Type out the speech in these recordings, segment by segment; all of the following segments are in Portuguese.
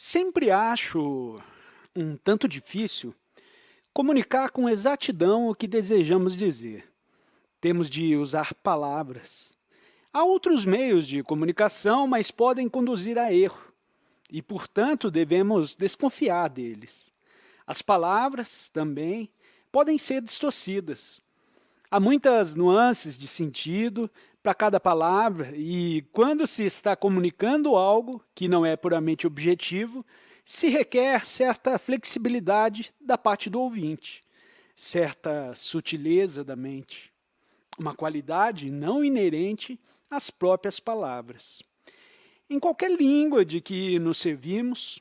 Sempre acho um tanto difícil comunicar com exatidão o que desejamos dizer. Temos de usar palavras. Há outros meios de comunicação, mas podem conduzir a erro e, portanto, devemos desconfiar deles. As palavras, também, podem ser distorcidas. Há muitas nuances de sentido para cada palavra e, quando se está comunicando algo que não é puramente objetivo, se requer certa flexibilidade da parte do ouvinte, certa sutileza da mente, uma qualidade não inerente às próprias palavras. Em qualquer língua de que nos servimos,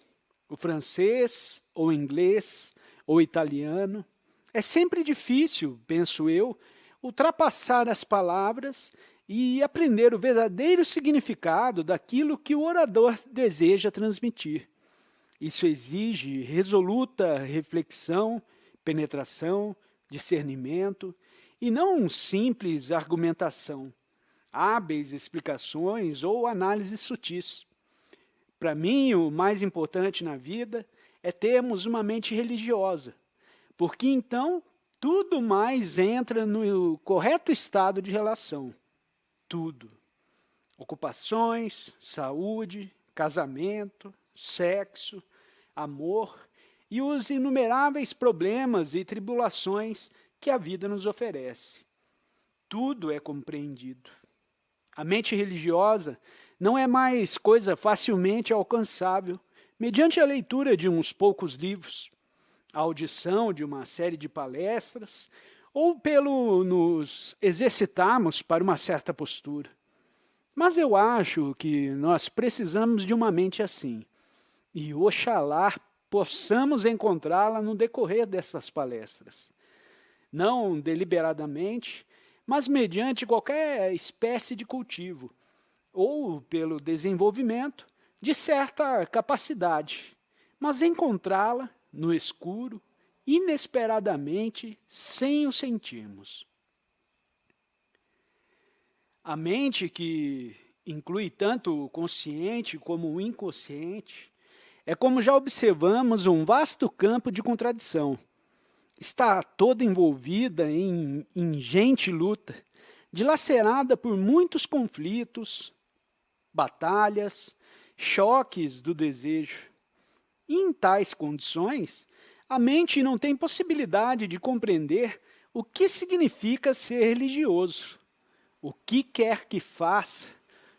o francês, ou inglês, ou italiano, é sempre difícil, penso eu, ultrapassar as palavras e aprender o verdadeiro significado daquilo que o orador deseja transmitir. Isso exige resoluta reflexão, penetração, discernimento, e não simples argumentação, hábeis explicações ou análises sutis. Para mim, o mais importante na vida é termos uma mente religiosa, porque então tudo mais entra no correto estado de relação. Tudo. Ocupações, saúde, casamento, sexo, amor e os inumeráveis problemas e tribulações que a vida nos oferece. Tudo é compreendido. A mente religiosa não é mais coisa facilmente alcançável mediante a leitura de uns poucos livros, a audição de uma série de palestras ou pelo nos exercitarmos para uma certa postura. Mas eu acho que nós precisamos de uma mente assim, e oxalá possamos encontrá-la no decorrer dessas palestras. Não deliberadamente, mas mediante qualquer espécie de cultivo, ou pelo desenvolvimento de certa capacidade, mas encontrá-la no escuro, inesperadamente, sem o sentirmos. A mente, que inclui tanto o consciente como o inconsciente, é, como já observamos, um vasto campo de contradição. Está toda envolvida em ingente luta, dilacerada por muitos conflitos, batalhas, choques do desejo. E em tais condições, a mente não tem possibilidade de compreender o que significa ser religioso, o que quer que faça,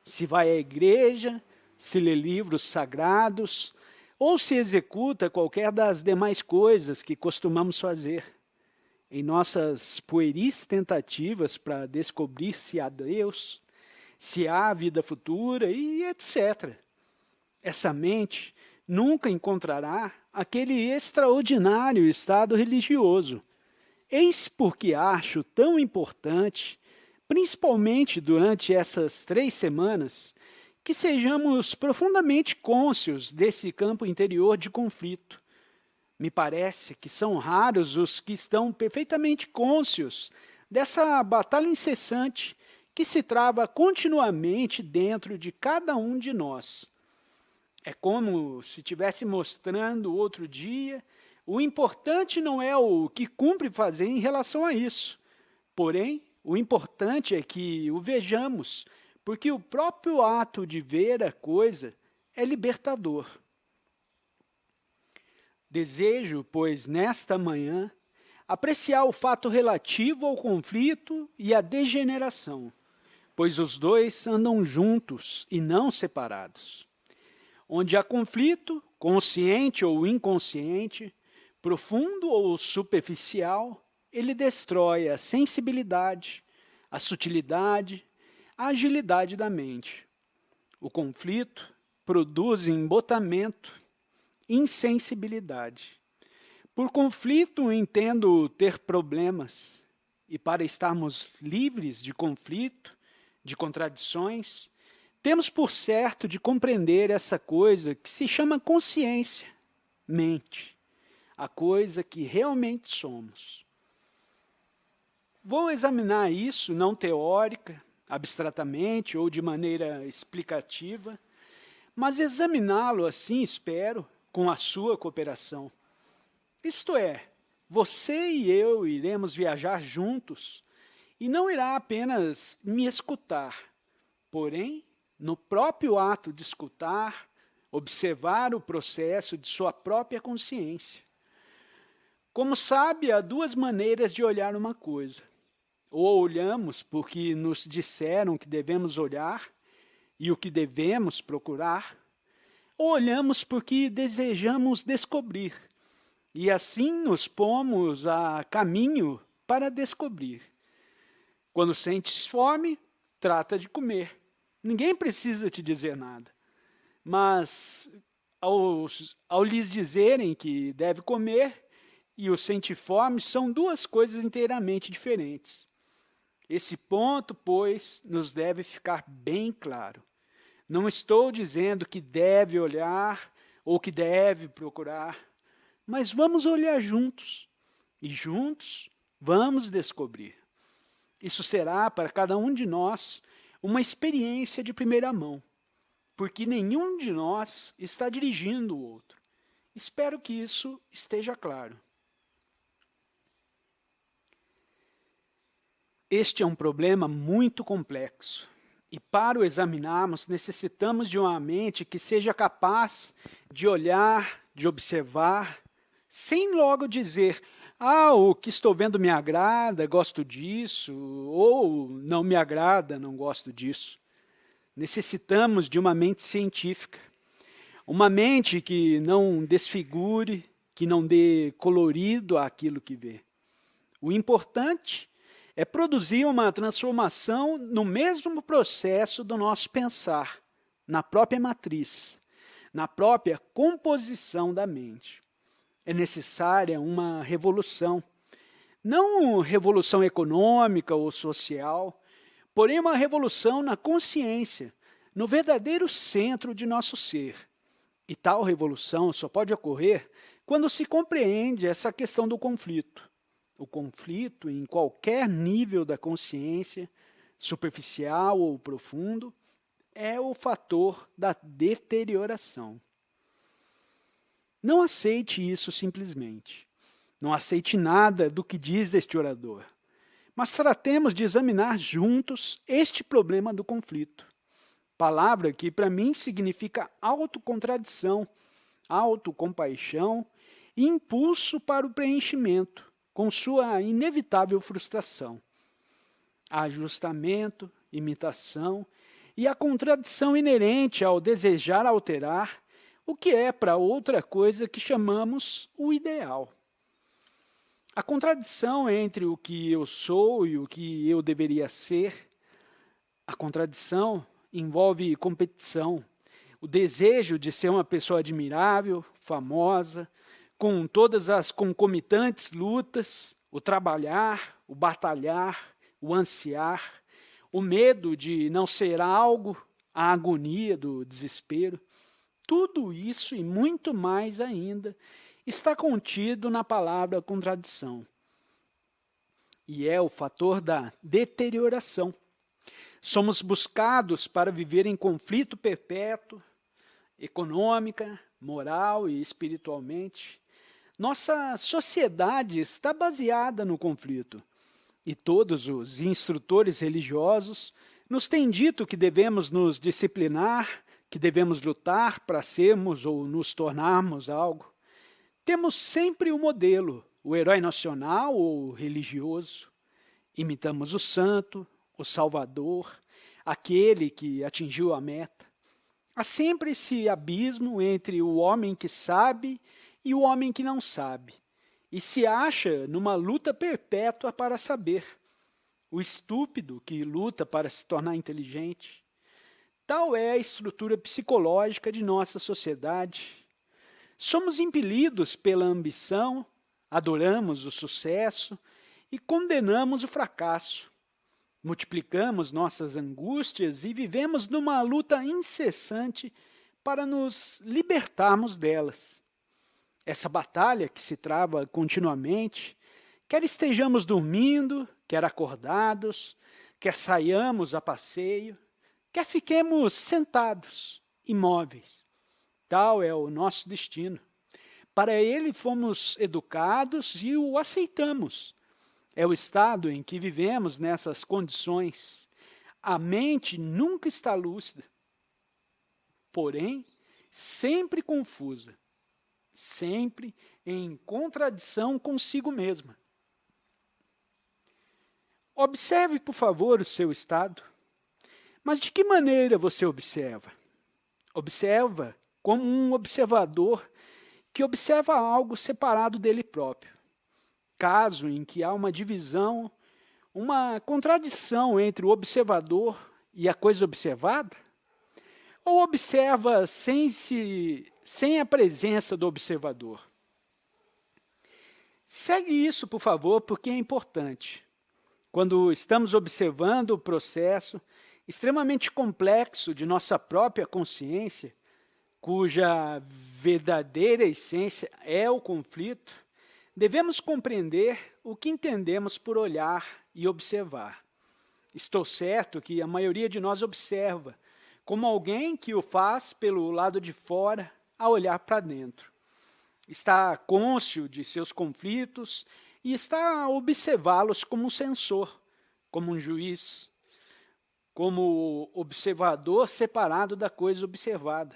se vai à igreja, se lê livros sagrados, ou se executa qualquer das demais coisas que costumamos fazer. Em nossas pueris tentativas para descobrir se há Deus, se há vida futura e etc. Essa mente nunca encontrará aquele extraordinário estado religioso. Eis porque acho tão importante, principalmente durante essas 3 semanas, que sejamos profundamente cônscios desse campo interior de conflito. Me parece que são raros os que estão perfeitamente cônscios dessa batalha incessante que se trava continuamente dentro de cada um de nós. É como se estivesse mostrando outro dia, o importante não é o que cumpre fazer em relação a isso. Porém, o importante é que o vejamos, porque o próprio ato de ver a coisa é libertador. Desejo, pois, nesta manhã, apreciar o fato relativo ao conflito e à degeneração, pois os dois andam juntos e não separados. Onde há conflito, consciente ou inconsciente, profundo ou superficial, ele destrói a sensibilidade, a sutilidade, a agilidade da mente. O conflito produz embotamento, insensibilidade. Por conflito, entendo ter problemas, e para estarmos livres de conflito, de contradições, temos por certo de compreender essa coisa que se chama consciência, mente, a coisa que realmente somos. Vou examinar isso não teórica, abstratamente ou de maneira explicativa, mas examiná-lo assim, espero, com a sua cooperação. Isto é, você e eu iremos viajar juntos e não irá apenas me escutar, porém, no próprio ato de escutar, observar o processo de sua própria consciência. Como sabe, há duas maneiras de olhar uma coisa. Ou olhamos porque nos disseram que devemos olhar e o que devemos procurar, ou olhamos porque desejamos descobrir, e assim nos pomos a caminho para descobrir. Quando sentes fome, trata de comer. Ninguém precisa te dizer nada. Mas, ao lhes dizerem que deve comer e o sentir fome, são duas coisas inteiramente diferentes. Esse ponto, pois, nos deve ficar bem claro. Não estou dizendo que deve olhar ou que deve procurar, mas vamos olhar juntos e juntos vamos descobrir. Isso será para cada um de nós uma experiência de primeira mão, porque nenhum de nós está dirigindo o outro. Espero que isso esteja claro. Este é um problema muito complexo. E para o examinarmos, necessitamos de uma mente que seja capaz de olhar, de observar, sem logo dizer, o que estou vendo me agrada, gosto disso, ou não me agrada, não gosto disso. Necessitamos de uma mente científica, uma mente que não desfigure, que não dê colorido àquilo que vê. O importante é produzir uma transformação no mesmo processo do nosso pensar, na própria matriz, na própria composição da mente. É necessária uma revolução, não revolução econômica ou social, porém uma revolução na consciência, no verdadeiro centro de nosso ser. E tal revolução só pode ocorrer quando se compreende essa questão do conflito. O conflito, em qualquer nível da consciência, superficial ou profundo, é o fator da deterioração. Não aceite isso simplesmente. Não aceite nada do que diz este orador. Mas tratemos de examinar juntos este problema do conflito. Palavra que para mim significa autocontradição, autocompaixão e impulso para o preenchimento, com sua inevitável frustração. Ajustamento, imitação e a contradição inerente ao desejar alterar o que é para outra coisa que chamamos o ideal. A contradição entre o que eu sou e o que eu deveria ser, a contradição envolve competição, o desejo de ser uma pessoa admirável, famosa, com todas as concomitantes lutas, o trabalhar, o batalhar, o ansiar, o medo de não ser algo, a agonia do desespero. Tudo isso e muito mais ainda está contido na palavra contradição. E é o fator da deterioração. Somos buscados para viver em conflito perpétuo, econômica, moral e espiritualmente. Nossa sociedade está baseada no conflito, e todos os instrutores religiosos nos têm dito que devemos nos disciplinar, que devemos lutar para sermos ou nos tornarmos algo. Temos sempre o modelo, o herói nacional ou religioso. Imitamos o santo, o salvador, aquele que atingiu a meta. Há sempre esse abismo entre o homem que sabe e o homem que não sabe, e se acha numa luta perpétua para saber. O estúpido que luta para se tornar inteligente. Tal é a estrutura psicológica de nossa sociedade. Somos impelidos pela ambição, adoramos o sucesso e condenamos o fracasso. Multiplicamos nossas angústias e vivemos numa luta incessante para nos libertarmos delas. Essa batalha que se trava continuamente, quer estejamos dormindo, quer acordados, quer saiamos a passeio, quer fiquemos sentados, imóveis. Tal é o nosso destino. Para ele fomos educados e o aceitamos. É o estado em que vivemos nessas condições. A mente nunca está lúcida, porém, sempre confusa, sempre em contradição consigo mesma. Observe, por favor, o seu estado. Mas de que maneira você observa? Observa como um observador que observa algo separado dele próprio. Caso em que há uma divisão, uma contradição entre o observador e a coisa observada? Ou observa sem a presença do observador? Segue isso, por favor, porque é importante. Quando estamos observando o processo extremamente complexo de nossa própria consciência, cuja verdadeira essência é o conflito, devemos compreender o que entendemos por olhar e observar. Estou certo que a maioria de nós observa, como alguém que o faz pelo lado de fora a olhar para dentro. Está cônscio de seus conflitos e está a observá-los como um censor, como um juiz, como observador separado da coisa observada.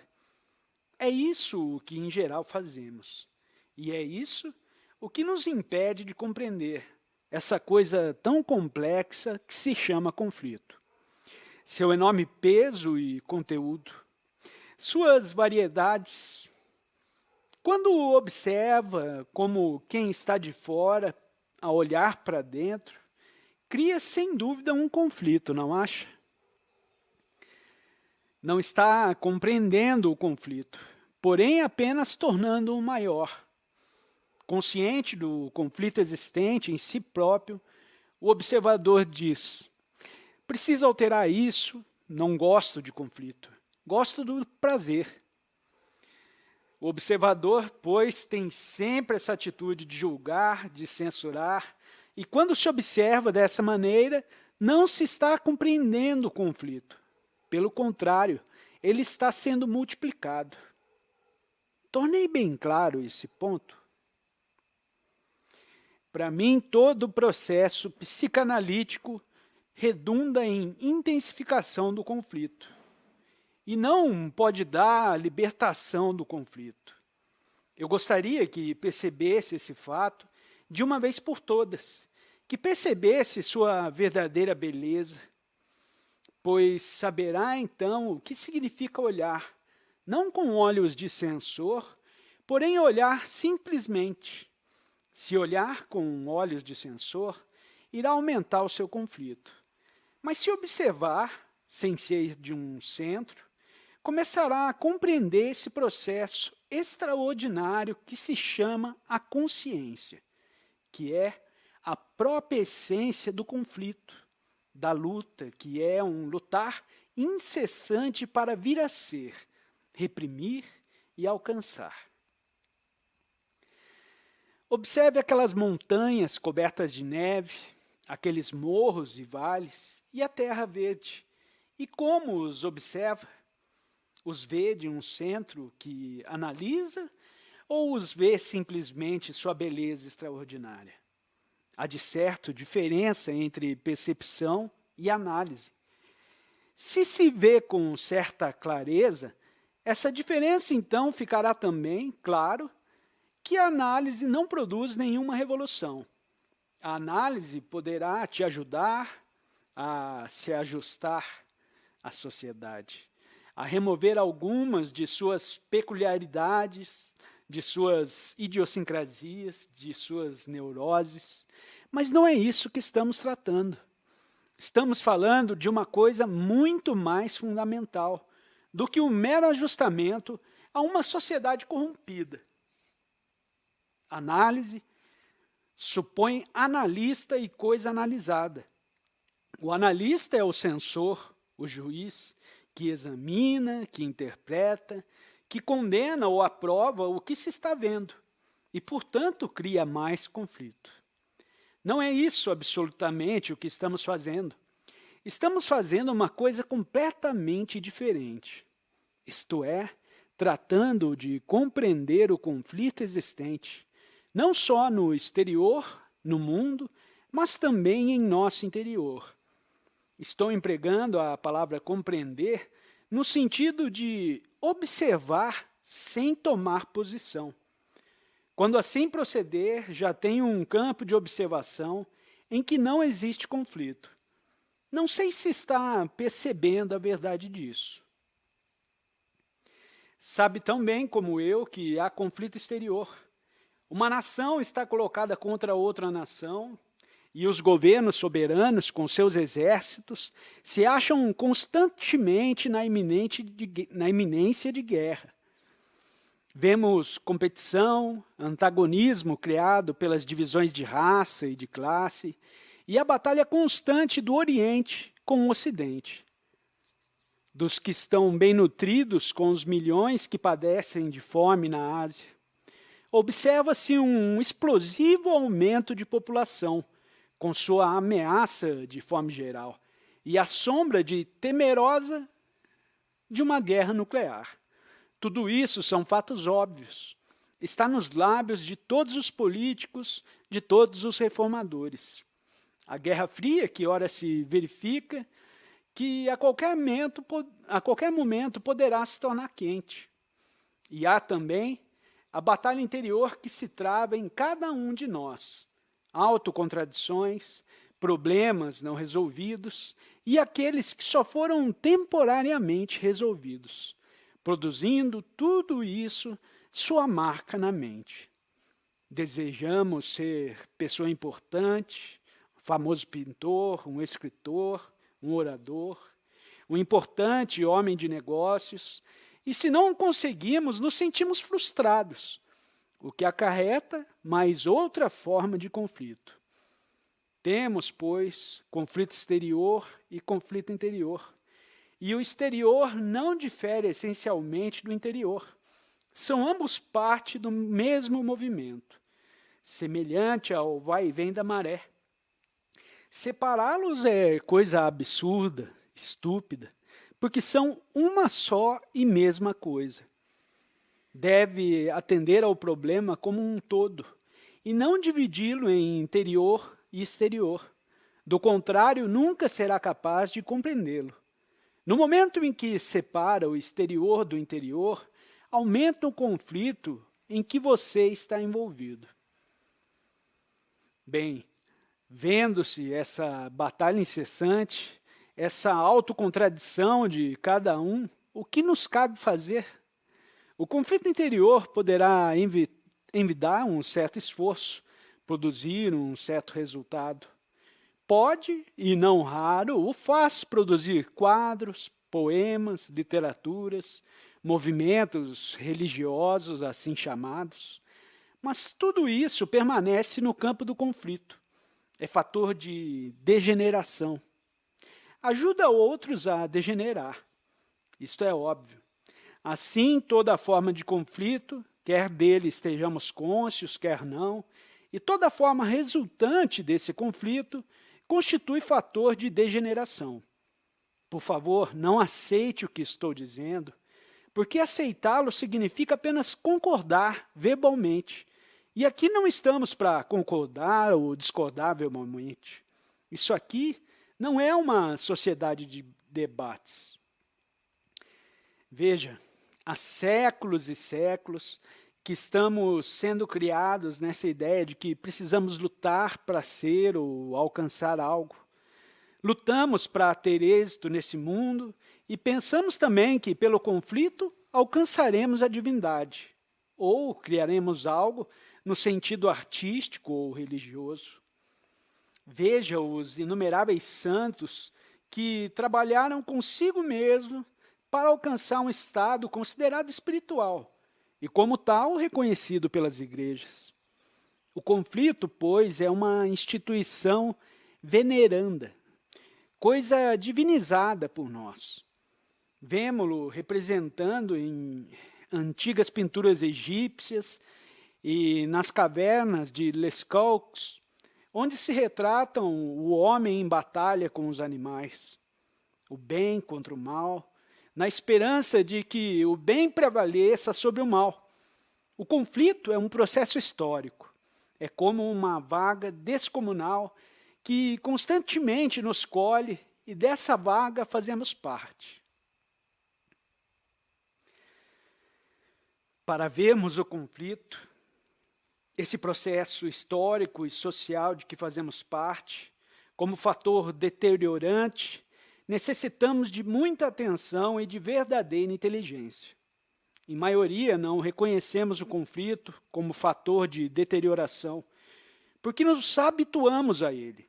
É isso o que, em geral, fazemos. E é isso o que nos impede de compreender essa coisa tão complexa que se chama conflito. Seu enorme peso e conteúdo, suas variedades. Quando observa como quem está de fora, a olhar para dentro, cria sem dúvida um conflito, não acha? Não está compreendendo o conflito, porém apenas tornando-o maior. Consciente do conflito existente em si próprio, o observador diz: preciso alterar isso, não gosto de conflito, gosto do prazer. O observador, pois, tem sempre essa atitude de julgar, de censurar, e quando se observa dessa maneira, não se está compreendendo o conflito. Pelo contrário, ele está sendo multiplicado. Tornei bem claro esse ponto? Para mim, todo o processo psicanalítico redunda em intensificação do conflito. E não pode dar a libertação do conflito. Eu gostaria que percebesse esse fato de uma vez por todas, que percebesse sua verdadeira beleza, pois saberá então o que significa olhar, não com olhos de censor, porém olhar simplesmente. Se olhar com olhos de censor, irá aumentar o seu conflito. Mas se observar, sem ser de um centro, começará a compreender esse processo extraordinário que se chama a consciência, que é a própria essência do conflito, da luta, que é um lutar incessante para vir a ser, reprimir e alcançar. Observe aquelas montanhas cobertas de neve, aqueles morros e vales e a terra verde, e como os observa? Os vê de um centro que analisa ou os vê simplesmente sua beleza extraordinária? Há de certo diferença entre percepção e análise. Se vê com certa clareza, essa diferença então ficará também, claro, que a análise não produz nenhuma revolução. A análise poderá te ajudar a se ajustar à sociedade, a remover algumas de suas peculiaridades, de suas idiosincrasias, de suas neuroses, mas não é isso que estamos tratando. Estamos falando de uma coisa muito mais fundamental do que um mero ajustamento a uma sociedade corrompida. Análise supõe analista e coisa analisada. O analista é o censor, o juiz, que examina, que interpreta, que condena ou aprova o que se está vendo e, portanto, cria mais conflito. Não é isso absolutamente o que estamos fazendo. Estamos fazendo uma coisa completamente diferente. isto é, tratando de compreender o conflito existente, não só no exterior, no mundo, mas também em nosso interior. Estou empregando a palavra compreender no sentido de observar sem tomar posição. Quando assim proceder, já tenho um campo de observação em que não existe conflito. Não sei se está percebendo a verdade disso. Sabe tão bem como eu que há conflito exterior. Uma nação está colocada contra outra nação e os governos soberanos, com seus exércitos, se acham constantemente na iminência de guerra. Vemos competição, antagonismo criado pelas divisões de raça e de classe, e a batalha constante do Oriente com o Ocidente. Dos que estão bem nutridos com os milhões que padecem de fome na Ásia. Observa-se um explosivo aumento de população, com sua ameaça de fome geral, e a sombra de temerosa de uma guerra nuclear. Tudo isso são fatos óbvios. Está nos lábios de todos os políticos, de todos os reformadores. A Guerra Fria, que ora se verifica, que a qualquer momento poderá se tornar quente. E há também a batalha interior que se trava em cada um de nós. Autocontradições, problemas não resolvidos e aqueles que só foram temporariamente resolvidos, produzindo tudo isso sua marca na mente. Desejamos ser pessoa importante, um famoso pintor, um escritor, um orador, um importante homem de negócios, e se não conseguimos, nos sentimos frustrados, o que acarreta mais outra forma de conflito. Temos, pois, conflito exterior e conflito interior. E o exterior não difere essencialmente do interior. São ambos parte do mesmo movimento, semelhante ao vai e vem da maré. Separá-los é coisa absurda, estúpida, porque são uma só e mesma coisa. Deve atender ao problema como um todo, e não dividi-lo em interior e exterior. Do contrário, nunca será capaz de compreendê-lo. No momento em que separa o exterior do interior, aumenta o conflito em que você está envolvido. Bem, vendo-se essa batalha incessante, essa autocontradição de cada um, o que nos cabe fazer? O conflito interior poderá envidar um certo esforço, produzir um certo resultado. Pode, e não raro, o faz produzir quadros, poemas, literaturas, movimentos religiosos assim chamados. Mas tudo isso permanece no campo do conflito. É fator de degeneração. Ajuda outros a degenerar. Isto é óbvio. Assim, toda forma de conflito, quer dele estejamos cônscios, quer não, e toda forma resultante desse conflito, constitui fator de degeneração. Por favor, não aceite o que estou dizendo, porque aceitá-lo significa apenas concordar verbalmente. E aqui não estamos para concordar ou discordar verbalmente. Isso aqui não é uma sociedade de debates. Veja, há séculos e séculos que estamos sendo criados nessa ideia de que precisamos lutar para ser ou alcançar algo. Lutamos para ter êxito nesse mundo e pensamos também que, pelo conflito, alcançaremos a divindade, ou criaremos algo no sentido artístico ou religioso. Veja os inumeráveis santos que trabalharam consigo mesmo para alcançar um estado considerado espiritual e, como tal, reconhecido pelas igrejas. O conflito, pois, é uma instituição veneranda, coisa divinizada por nós. Vemo-lo representando em antigas pinturas egípcias e nas cavernas de Lascaux, onde se retratam o homem em batalha com os animais, o bem contra o mal, na esperança de que o bem prevaleça sobre o mal. O conflito é um processo histórico. É como uma vaga descomunal que constantemente nos colhe e dessa vaga fazemos parte. Para vermos o conflito, esse processo histórico e social de que fazemos parte, como fator deteriorante, necessitamos de muita atenção e de verdadeira inteligência. Em maioria, não reconhecemos o conflito como fator de deterioração, porque nos habituamos a ele.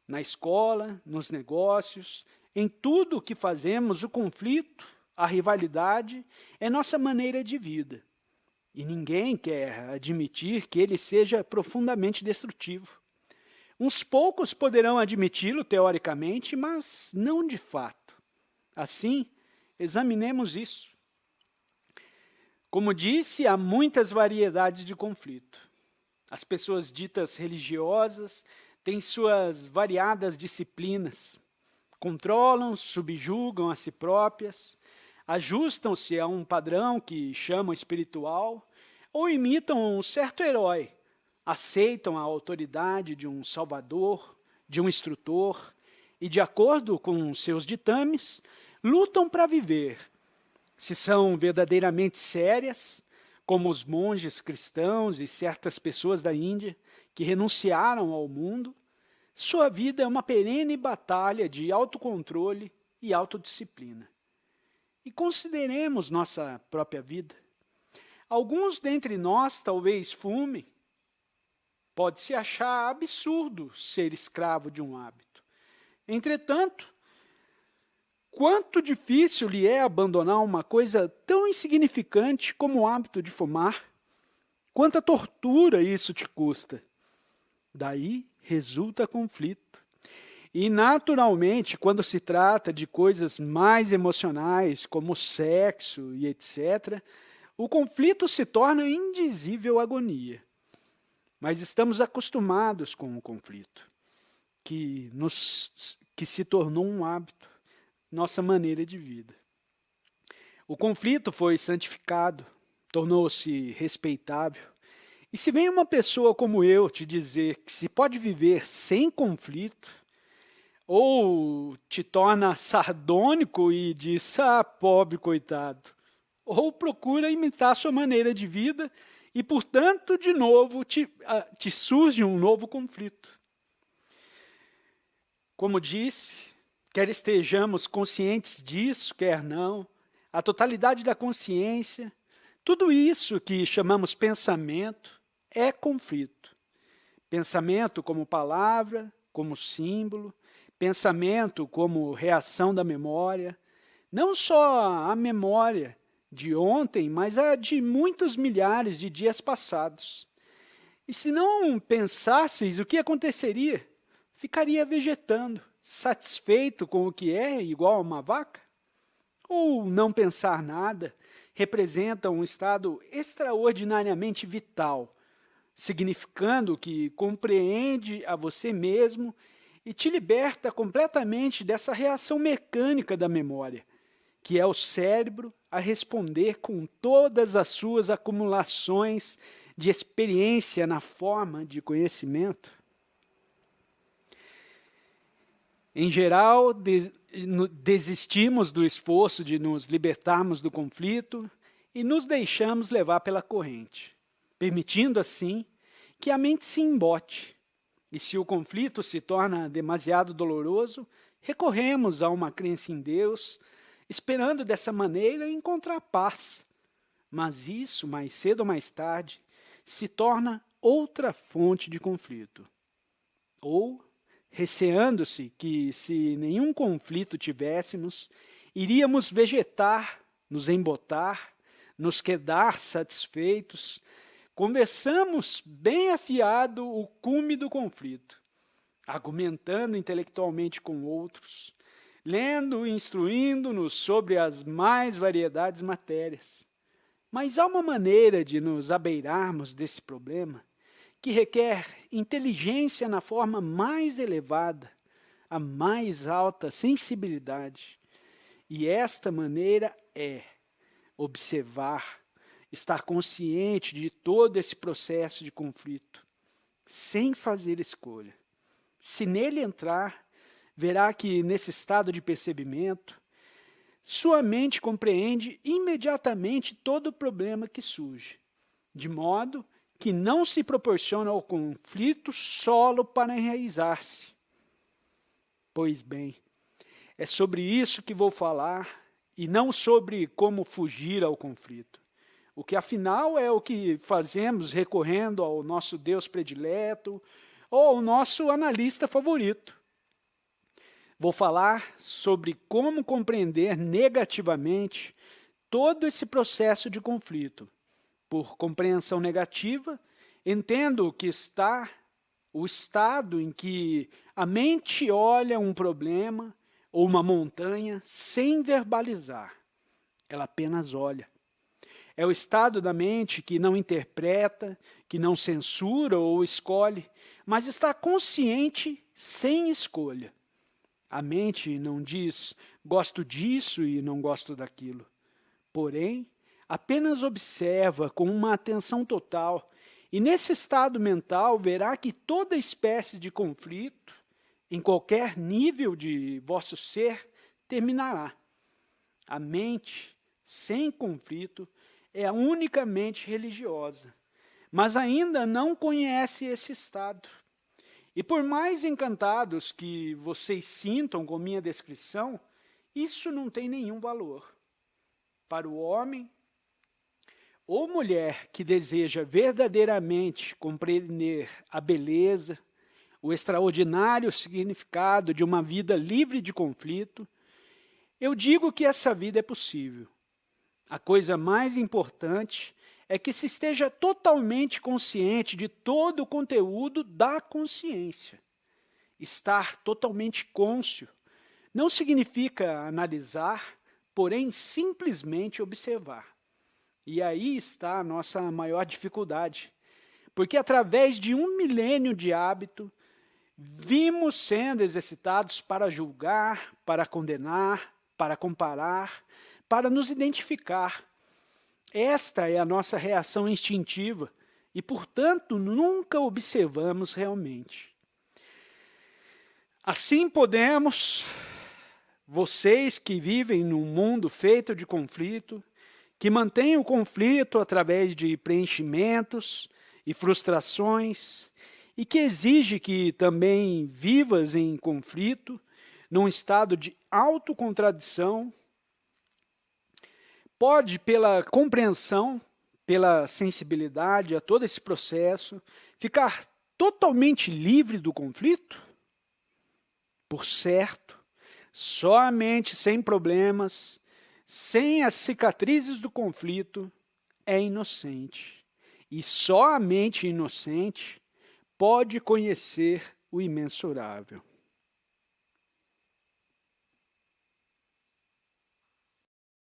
Na escola, nos negócios, em tudo o que fazemos, o conflito, a rivalidade, é nossa maneira de vida. E ninguém quer admitir que ele seja profundamente destrutivo. Uns poucos poderão admiti-lo teoricamente, mas não de fato. Assim, examinemos isso. Como disse, há muitas variedades de conflito. As pessoas ditas religiosas têm suas variadas disciplinas, controlam, subjugam a si próprias, ajustam-se a um padrão que chamam espiritual ou imitam um certo herói, aceitam a autoridade de um salvador, de um instrutor e, de acordo com seus ditames, lutam para viver. Se são verdadeiramente sérias, como os monges cristãos e certas pessoas da Índia que renunciaram ao mundo, sua vida é uma perene batalha de autocontrole e autodisciplina. E consideremos nossa própria vida. Alguns dentre nós talvez fumem. Pode-se achar absurdo ser escravo de um hábito. Entretanto, quanto difícil lhe é abandonar uma coisa tão insignificante como o hábito de fumar? Quanta tortura isso te custa? Daí resulta conflito. E, naturalmente, quando se trata de coisas mais emocionais, como sexo e etc., o conflito se torna indizível agonia. Mas estamos acostumados com o conflito, que se tornou um hábito, nossa maneira de vida. O conflito foi santificado, tornou-se respeitável. E se vem uma pessoa como eu te dizer que se pode viver sem conflito, ou te torna sardônico e diz, pobre coitado, ou procura imitar sua maneira de vida e, portanto, de novo, te surge um novo conflito. Como disse, quer estejamos conscientes disso, quer não, a totalidade da consciência, tudo isso que chamamos pensamento é conflito. Pensamento como palavra, como símbolo, pensamento como reação da memória, não só a memória de ontem, mas a de muitos milhares de dias passados. E se não pensasseis, o que aconteceria? Ficaria vegetando, satisfeito com o que é, igual a uma vaca? Ou não pensar nada representa um estado extraordinariamente vital, significando que compreende a você mesmo e te liberta completamente dessa reação mecânica da memória, que é o cérebro a responder com todas as suas acumulações de experiência na forma de conhecimento. Em geral, desistimos do esforço de nos libertarmos do conflito e nos deixamos levar pela corrente, permitindo assim que a mente se embote. E se o conflito se torna demasiado doloroso, recorremos a uma crença em Deus, esperando dessa maneira encontrar paz. Mas isso, mais cedo ou mais tarde, se torna outra fonte de conflito. Ou, receando-se que, se nenhum conflito tivéssemos, iríamos vegetar, nos embotar, nos quedar satisfeitos, conversamos bem afiado o cume do conflito, argumentando intelectualmente com outros, lendo e instruindo-nos sobre as mais variedades matérias. Mas há uma maneira de nos abeirarmos desse problema que requer inteligência na forma mais elevada, a mais alta sensibilidade. E esta maneira é observar, estar consciente de todo esse processo de conflito, sem fazer escolha. Se nele entrar, verá que nesse estado de percebimento, sua mente compreende imediatamente todo o problema que surge, de modo que não se proporciona ao conflito solo para enraizar-se. Pois bem, é sobre isso que vou falar e não sobre como fugir ao conflito. O que afinal é o que fazemos recorrendo ao nosso Deus predileto ou ao nosso analista favorito. Vou falar sobre como compreender negativamente todo esse processo de conflito. Por compreensão negativa, entendo que está o estado em que a mente olha um problema ou uma montanha sem verbalizar. Ela apenas olha. É o estado da mente que não interpreta, que não censura ou escolhe, mas está consciente sem escolha. A mente não diz, gosto disso e não gosto daquilo. Porém, apenas observa com uma atenção total, e nesse estado mental verá que toda espécie de conflito, em qualquer nível de vosso ser, terminará. A mente, sem conflito, é a única mente religiosa, mas ainda não conhece esse estado. E por mais encantados que vocês sintam com minha descrição, isso não tem nenhum valor. Para o homem ou mulher que deseja verdadeiramente compreender a beleza, o extraordinário significado de uma vida livre de conflito, eu digo que essa vida é possível. A coisa mais importante é que se esteja totalmente consciente de todo o conteúdo da consciência. Estar totalmente cônscio não significa analisar, porém simplesmente observar. E aí está a nossa maior dificuldade, porque através de 1 milênio de hábito, vimos sendo exercitados para julgar, para condenar, para comparar, para nos identificar. Esta é a nossa reação instintiva e, portanto, nunca observamos realmente. Assim podemos, vocês que vivem num mundo feito de conflito, que mantêm o conflito através de preenchimentos e frustrações, e que exige que também vivas em conflito, num estado de autocontradição, pode, pela compreensão, pela sensibilidade a todo esse processo, ficar totalmente livre do conflito? Por certo, somente sem problemas, sem as cicatrizes do conflito, é inocente. E só a mente inocente pode conhecer o imensurável.